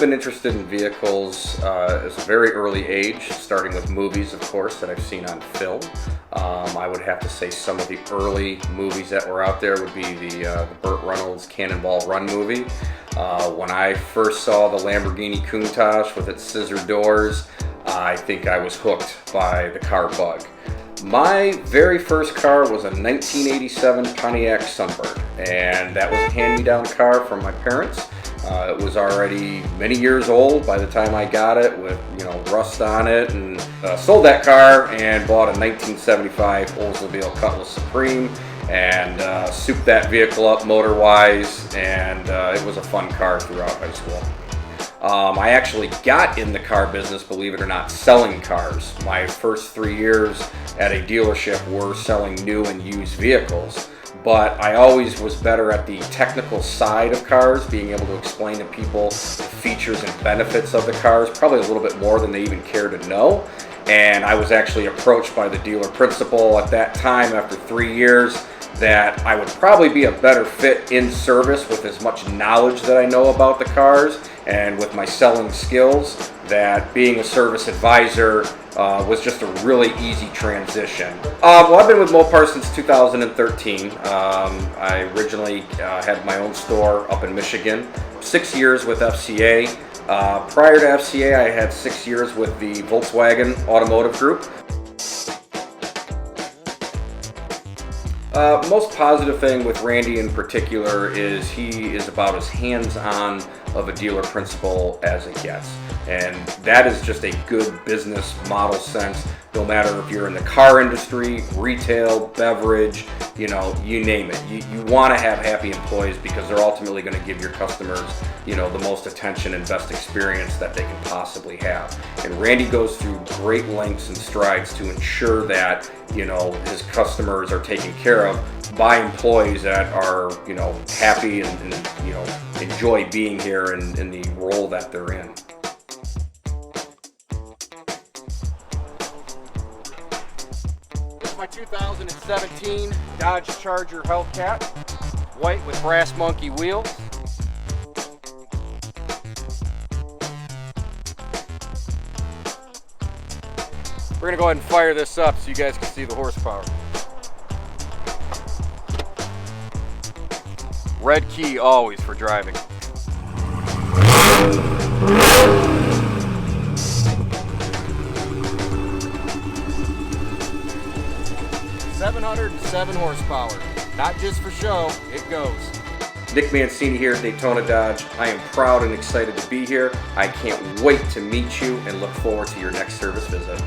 been interested in vehicles as a very early age, starting with movies, of course, that I've seen on film. I would have to say some of the early movies that were out there would be the Burt Reynolds Cannonball Run movie. When I first saw the Lamborghini Countach with its scissor doors, I think I was hooked by the car bug. My very first car was a 1987 Pontiac Sunbird, and that was a hand-me-down car from my parents. It was already many years old by the time I got it, with rust on it, and sold that car and bought a 1975 Oldsmobile Cutlass Supreme and souped that vehicle up motor-wise, and it was a fun car throughout high school. I actually got in the car business, believe it or not, selling cars. My first 3 years at a dealership were selling new and used vehicles, but I always was better at the technical side of cars, being able to explain to people the features and benefits of the cars, probably a little bit more than they even care to know. And I was actually approached by the dealer principal at that time, after 3 years, that I would probably be a better fit in service with as much knowledge that I know about the cars and with my selling skills, that being a service advisor was just a really easy transition. Well, I've been with Mopar since 2013. I originally had my own store up in Michigan. 6 years with FCA. Prior to FCA, I had 6 years with the Volkswagen Automotive Group. Most positive thing with Randy in particular is he is about as hands-on of a dealer principal as it gets. And that is just a good business model sense, no matter if you're in the car industry, retail, beverage, you name it. You want to have happy employees because they're ultimately going to give your customers, the most attention and best experience that they can possibly have. And Randy goes through great lengths and strides to ensure that, his customers are taken care of by employees that are, happy and enjoy being here in the role that they're in. This is my 2017 Dodge Charger Hellcat, white with brass monkey wheels. We're going to go ahead and fire this up so you guys can see the horsepower. Red key always for driving. 707 horsepower. Not just for show, it goes. Nick Mancini here at Daytona Dodge. I am proud and excited to be here. I can't wait to meet you and look forward to your next service visit.